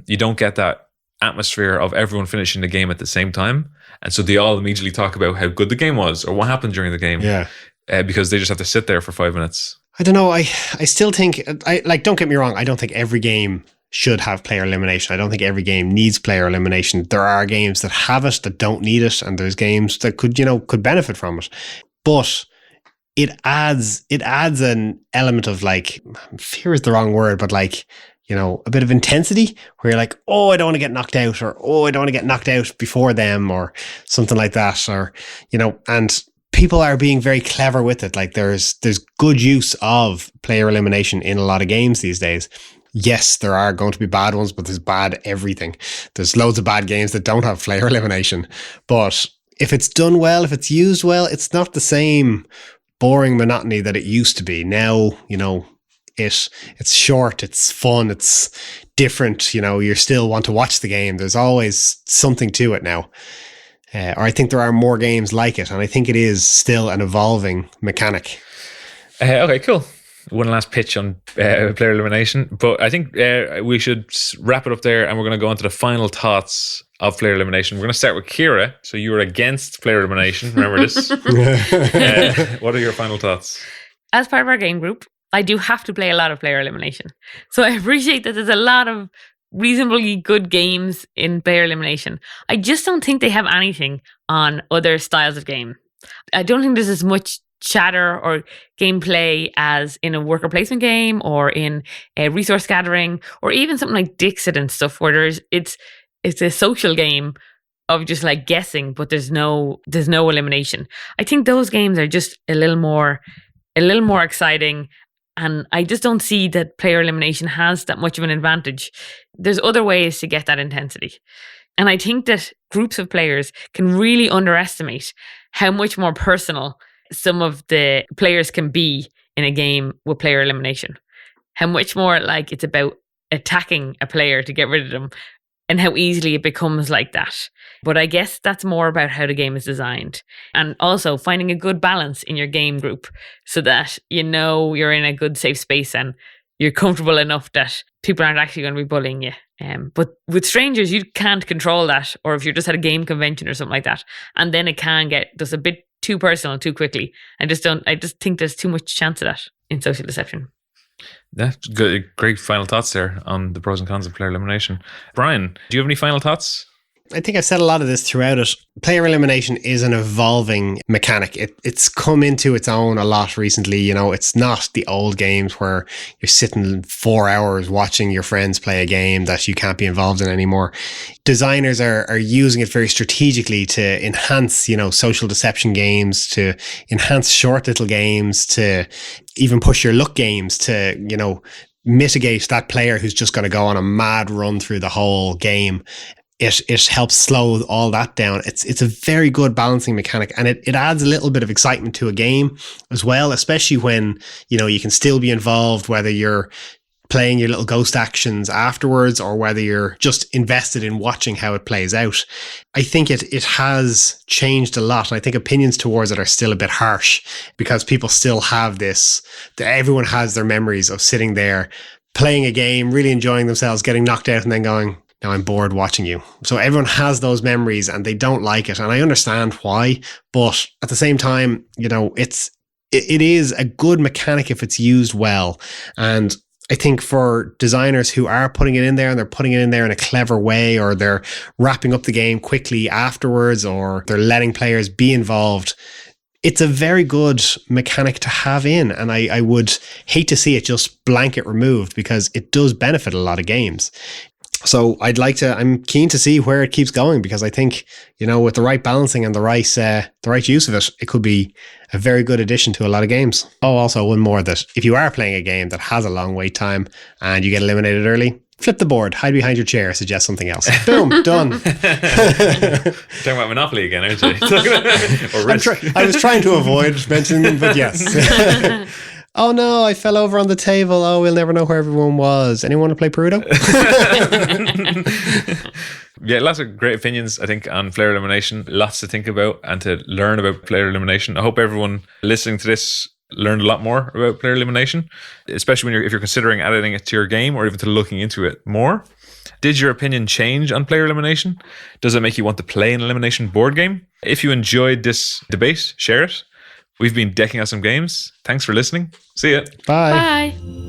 you don't get that atmosphere of everyone finishing the game at the same time, and so they all immediately talk about how good the game was or what happened during the game. Yeah. Because they just have to sit there for 5 minutes. I don't know. I still think, don't get me wrong, I don't think every game should have player elimination. I don't think every game needs player elimination. There are games that have it, that don't need it, and there's games that could benefit from it. But it adds an element of, like, fear is the wrong word, but like, a bit of intensity where you're like, oh, I don't want to get knocked out, or oh, I don't want to get knocked out before them, or something like that, or, and people are being very clever with it. Like there's good use of player elimination in a lot of games these days. Yes, there are going to be bad ones, but there's bad everything. There's loads of bad games that don't have player elimination. But if it's done well, if it's used well, it's not the same boring monotony that it used to be. Now, it's short, it's fun, it's different. You still want to watch the game. There's always something to it now. Or I think there are more games like it, and I think it is still an evolving mechanic. Okay, cool. One last pitch on player elimination, but I think we should wrap it up there, and we're going to go on to the final thoughts of player elimination. We're going to start with Kira. So you were against player elimination. Remember this? What are your final thoughts? As part of our game group, I do have to play a lot of player elimination. So I appreciate that there's a lot of reasonably good games in player elimination. I just don't think they have anything on other styles of game. I don't think there's as much chatter or gameplay as in a worker placement game or in a resource gathering or even something like Dixit and stuff where it's a social game of just like guessing, but there's no elimination. I think those games are just a little more exciting. And I just don't see that player elimination has that much of an advantage. There's other ways to get that intensity. And I think that groups of players can really underestimate how much more personal some of the players can be in a game with player elimination. How much more like it's about attacking a player to get rid of them, and how easily it becomes like that. But I guess that's more about how the game is designed, and also finding a good balance in your game group so that you know you're in a good safe space and you're comfortable enough that people aren't actually going to be bullying you. But with strangers, you can't control that, or if you're just at a game convention or something like that, and then it can get just a bit too personal too quickly. I just think there's too much chance of that in social deception. That's good. Great final thoughts there on the pros and cons of player elimination. Brian, do you have any final thoughts? I think I've said a lot of this throughout it. Player elimination is an evolving mechanic. It's come into its own a lot recently. You know, it's not the old games where you're sitting 4 hours watching your friends play a game that you can't be involved in anymore. Designers are using it very strategically to enhance, you know, social deception games, to enhance short little games, to even push your luck games to, you know, mitigate that player who's just going to go on a mad run through the whole game. It helps slow all that down. It's a very good balancing mechanic, and it adds a little bit of excitement to a game as well, especially when, you know, you can still be involved, whether you're playing your little ghost actions afterwards or whether you're just invested in watching how it plays out. I think it has changed a lot, and I think opinions towards it are still a bit harsh because people still have this, everyone has their memories of sitting there playing a game, really enjoying themselves, getting knocked out and then going, now I'm bored watching you. So everyone has those memories and they don't like it. And I understand why, but at the same time, you know, it is a good mechanic if it's used well. And I think for designers who are putting it in there and they're putting it in there in a clever way, or they're wrapping up the game quickly afterwards, or they're letting players be involved, it's a very good mechanic to have in. And I would hate to see it just blanket removed because it does benefit a lot of games. So I'm keen to see where it keeps going, because I think, you know, with the right balancing and the right use of it, it could be a very good addition to a lot of games. Oh, also one more, that if you are playing a game that has a long wait time and you get eliminated early, flip the board, hide behind your chair, suggest something else. Boom, done. Talking about Monopoly again, aren't you? Or Risk. I was trying to avoid mentioning, but yes. Oh no, I fell over on the table. Oh, we'll never know where everyone was. Anyone want to play Perudo? Yeah, lots of great opinions, I think, on player elimination. Lots to think about and to learn about player elimination. I hope everyone listening to this learned a lot more about player elimination, especially if you're considering adding it to your game or even to looking into it more. Did your opinion change on player elimination? Does it make you want to play an elimination board game? If you enjoyed this debate, share it. We've been decking out some games. Thanks for listening. See ya. Bye. Bye.